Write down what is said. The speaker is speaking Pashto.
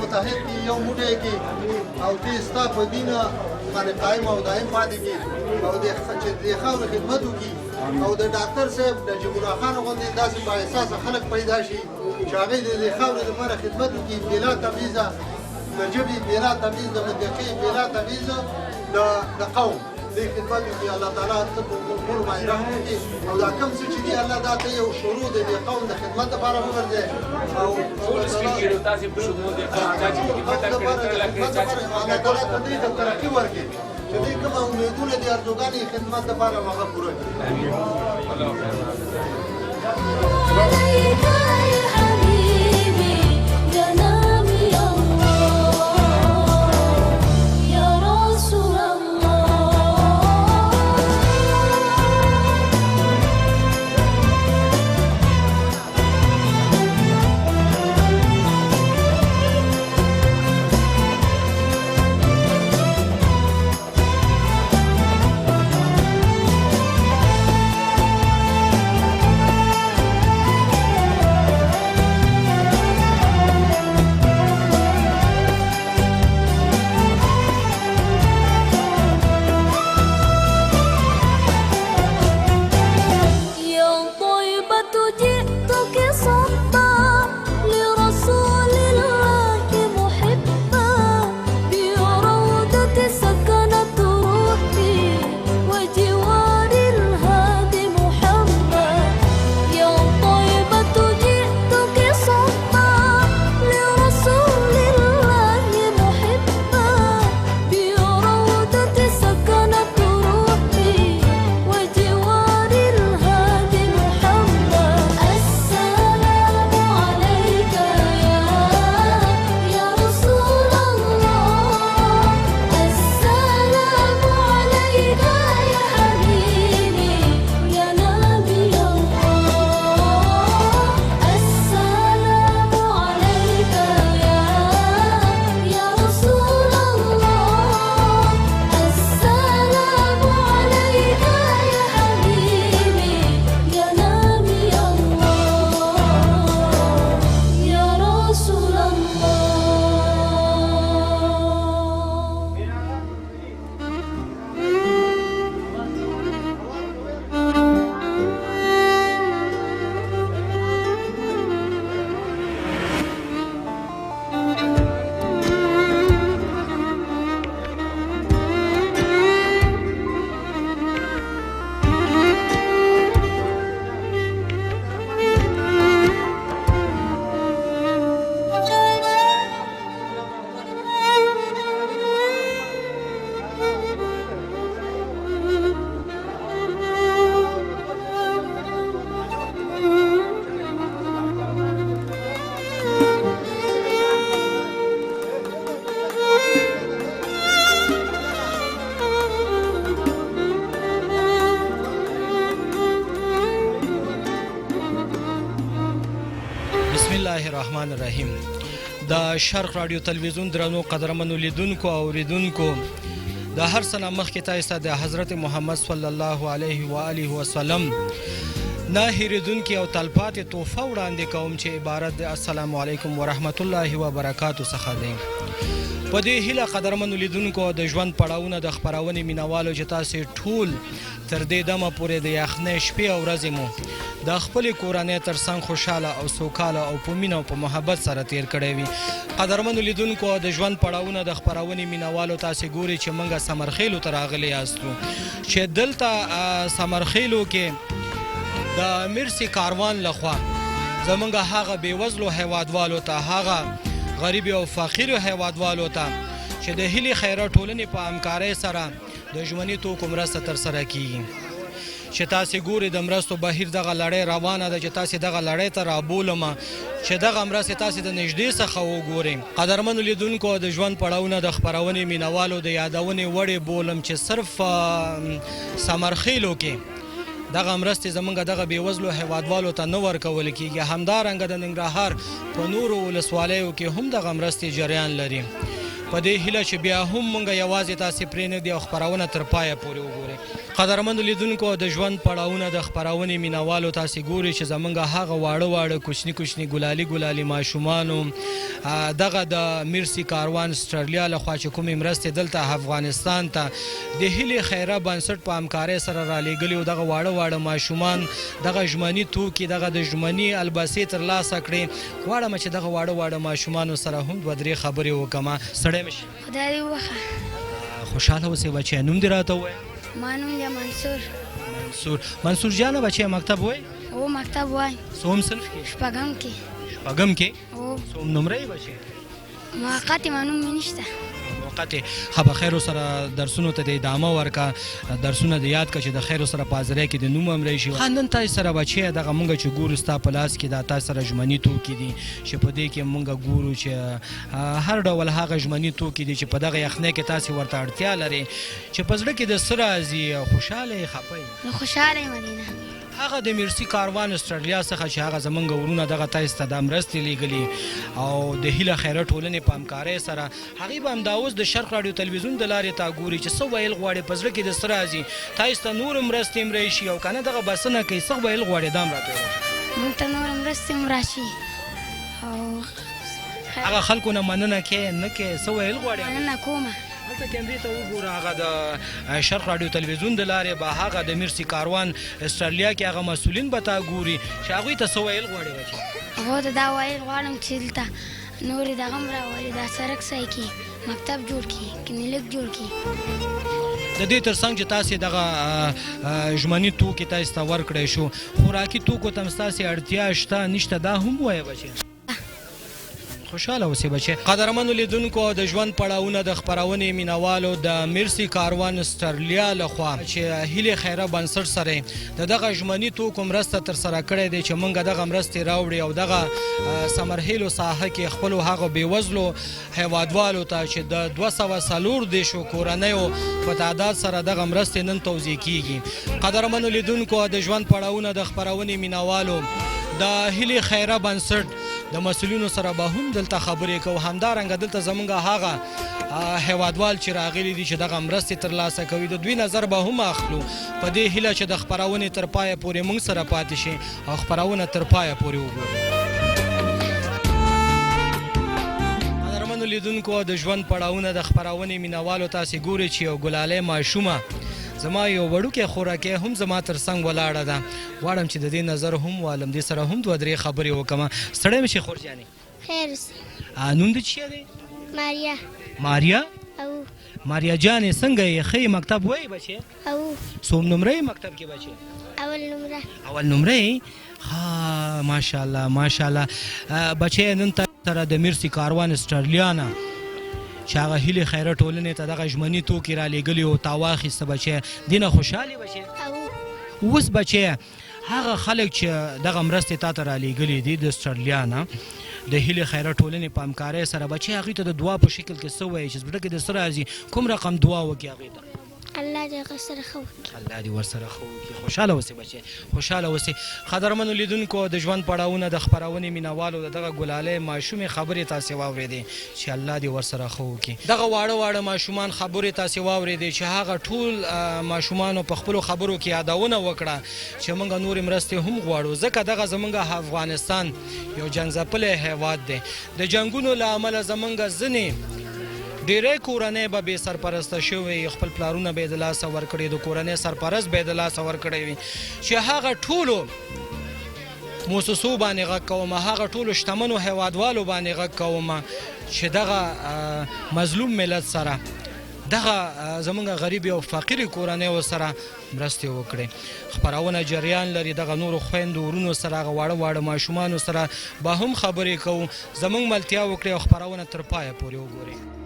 متحد کې یو موټی کې او دې ستا په دین باندې قایم او دایم پاتې کړي او چې د خاورې خدمت وکړي او د ډاکټر صاحب د نجیب الله خان غوندې داسې بااحساسه خلک پیدا شي چې هغوی د دې خاورې لپاره خدمت وکړي بلا تمیزه د ژبې بلا تمیز د منطقې بلا تمیز د قوم دې خدمت وکړي الله تعالی ته په ټولو باندې رحم وکړي او دا کوم څه چې دي الله دا ته یو شروع د دې قوم د خدمت لپاره وګرځي او الله تعالی ته دې ترقي ورکړي چې دې کومه امیدونه دي ارزوګانې خدمت لپاره هغه پوره کړي الرحمن الرحیم د شرق رادیو تلویزیون درنو قدرمنو لیدونکو او اوریدونکو د هر څه نه مخکې تاسو د حضرت محمد صلی الله علیه و آله وسلم نه هیریدونکې او تلپاتې تحفه وړاندې کوم چې عبارت د السلام علیکم ورحمت الله وبرکاتو څخه دی. په دې هیله قدرمنو لیدونکو د ژوند پړاوونه د خپرونې مینوالو چې تاسې ټول تر دې دمه پورې د یخنۍ شپې او ورځې مو د خپلې کورنۍ تر څنګ خوشحاله او سوکاله او په مینه او په محبت سره تیر کړی وي. قدرمنو لیدونکو د ژوند پړاوونه د خپرونې مینوالو تاسې ګوري چې موږ سمرخیلو ته راغلي یاستو چې دلته سمرخیلو کې د مرسي کاروان لخوا زمونږ هغه بېوزلو هیوادوالو ته هغه غریب او فقیرو هیوادوالو ته چې د هیلې خیره ټولنې په همکارۍ سره د ژوندي توکو مرسته ترسره کیږي چې تاسې ګورئ د مرستو بهیر دغه لړۍ روانه ده چې تاسې دغه لړۍ ته رابولمه چې دغه مرستې تاسې د نږدې څخه وګورئ. قدرمنو لیدونکو د ژوند پړاوونه د خپرونې مینوالو د یادونې وړې بولم چې صرف سمرخیلو کې دغه مرستې زمونږ دغه بېوزلو هیوادوالو ته نه ورکول کېږي. همدارنګه د ننګرهار په نورو ولسوالیو کې هم دغه مرستې جریان لري. په دې هیله چې بیا هم موږ یوازې تاسې پرېنږدي او خپرونه تر پایه پورې وګورئ. قدرمنو لیدونکو د ژوند پړاوونه د خپرونې مینوالو تاسې ګوري چې زمونږ هغه واړه واړه کوچني کوچني ګلالي ماشومانو دغه د میرسي کاروان اسټرالیا لخوا چې کومې مرستې دلته افغانستان ته د هیلې خیره بنسټ په همکارۍ سره رالیږلي و دغه واړه ماشومان دغه ژمني توکي دغه د ژمني الباسې ترلاسه کړې غواړم چې دغه واړه ماشومانو سره هم دوه درې خبرې وکړم سړی مې خدای دې وبخښه خوشحاله اوسې بچی نوم دې راته ووایه ما نوم دی منصور جانه بچی مکتب وای او مکتب وای سوم صنف کې شپږم کې او سوم نمرې بچی موقت ما نوم مې نشته موقت خو خیر سره درسونو ته د ادامه ورکا درسونه د یاد کا چې د خیر سره پازره کې د نوم امرې شي خاندن تاسو سره بچی دغه مونږ چې ګورو ستا په لاس کې د تاسو سره ژمنی توکي دي چې په دې کې مونږ ګورو چې هر ډول هغه ژمنی توکي دي چې په دغه یخنۍ کې تاسو ورته اړتیا لري چې په زړه کې د سره ازي خوشاله خپي خوشاله مدینه هغه د میرسي کاروان اسټرالیا څخه چې هغه زمونږ ورونه دغه تاسو ته د مرستې لیږلي او د هیله خیره ټولنې په همکارۍ سره هغې به همدا اوس د شرق راډیو تلویزیون د لارې تا ګوري چې څه ویل غواړي په زړه کې د څه راځي تاسو ته نور مرستې هم راشي او که نه دغه بسنه کوي څه ویل غواړي دا هم راته موږ ته نور مرستې هم راشي او هغه خلکو نه مننه کې نه کې څه ویل غواړي مننه کومه هلته کیمرې ته وګوره هغه د شرق راډیو تلویزیون د لارې به هغه د میرسي کاروان اسټرالیا کې هغه مسؤلین به تا ګوري چې هغوی ته څه ویل غواړي بچي هغو ته دا ویل غواړم چې دلته نورې دغه هم راولي دا سړک صحیح کړي مکتب جوړ کړي کلینیک جوړ کړي د دې ترڅنګ چې تاسې دغه ژمني توکي تاسو ته ورکړی شو خوراکي توکو ته هم ستاسې اړتیا شته نشته دا هم ووایه بچي خوشاله اوسې بچی قدرمنو لیدونکو د ژوند پړاوونه د خپرونې مینوالو د میرسي کاروان اسټرالیا لخوا چې هیلې خیره بنسټ سره د دغه ژمني توکو مرسته ترسره کړې دی چې موږ دغه مرستې راوړي او دغه سمرهیلو ساحه کې خپلو هغو بېوزلو هیوادوالو ته چې د 240 کورنیو په تعداد سره دغه مرستې نن توزیع کیږي قدرمنو لیدونکو د ژوند پړاوونه د خپرونې مینوالو د هیلې خیره بنسټ د مسؤلینو سره به هم دلته خبرې کوو همدارنګه دلته زمونږ هغه هیوادوال چې راغلي دي چې دغه مرستې ترلاسه کوي د دوی نظر به هم اخلو په دې هیله چې د خپرونې تر پایه پورې موږ سره پاتې شي او خپرونه تر پایه پورې وګورو قدرمنو لیدونکو د ژوند پړاوونه د خپرونې مینوالو تاسې ګورئ چې یو ګلالۍ ماشومه زما یو وړوکی خوراکۍ هم زما تر څنګ ولاړه ده غواړم چې د دې نظر هم والم دې سره هم دوه درې خبرې وکړم ستړی مې شي خورجانې خیر نوم دې چی دی ماریا او ماریا جانې څنګه یې ښه مکتب وایي بچې او څوم نمرې مکتب کې بچې اول نمرې ها ماشاءالله بچې نن سره د میرسي کاروان اسټرالیا نه چې هغه هیلې خیره ټولنې ته دغه ژمني توکي رالیږلي او تا واخیسته بچی دینه خوشحالې بچی اوس بچی هغه خلک چې دغه مرستې تا ته رالیږلي دي د اسټرالیا نه د هیلې خیره ټولنې په همکارۍ سره بچی هغوی ته د دعا په شکل کې څه وایي چې زړه کې د څه راځي کوم رقم دعا وکړي هغوی ته الله دې ورسره ښه وکړي الله دې ورسره ښه وکړي خوشحاله اوسې بچی خوشحاله اوسې قدرمنو لیدونکو د ژوند پړاوونه د خپرونې مینوالو د دغه ګلالۍ ماشومې خبرې تاسې واورېدې چې الله دې ورسره ښه وکړي دغه واړه ماشومان خبرې تاسې واورېدې چې هغه ټول ماشومانو په خپلو خبرو کې یادونه وکړه چې موږ نورې مرستې هم غواړو ځکه دغه زموږ افغانستان یو جنګ ځپلی هیواد دی د جنګونو له امله زموږ ځینې ډیری کورنۍ به بې سرپرسته شوې خپل پلارونه به یې د لاسه ورکړي د کورنۍ سرپرست به یې د لاسه ورکړی وي چې هغه ټولو موسسو باندې غږ کوم هغه ټولو شتمنو هیوادوالو باندې غږ کوم چې دغه مظلوم ملت سره دغه زمونږ غریب او فقیرې کورنیو سره مرستې وکړي خپرونه جریان لري دغه نورو خویندو ورونو سره هغه واړه ماشومانو سره به هم خبرې کوو زمونږ ملتیا وکړي او خپرونه تر پایه پورې وګورئ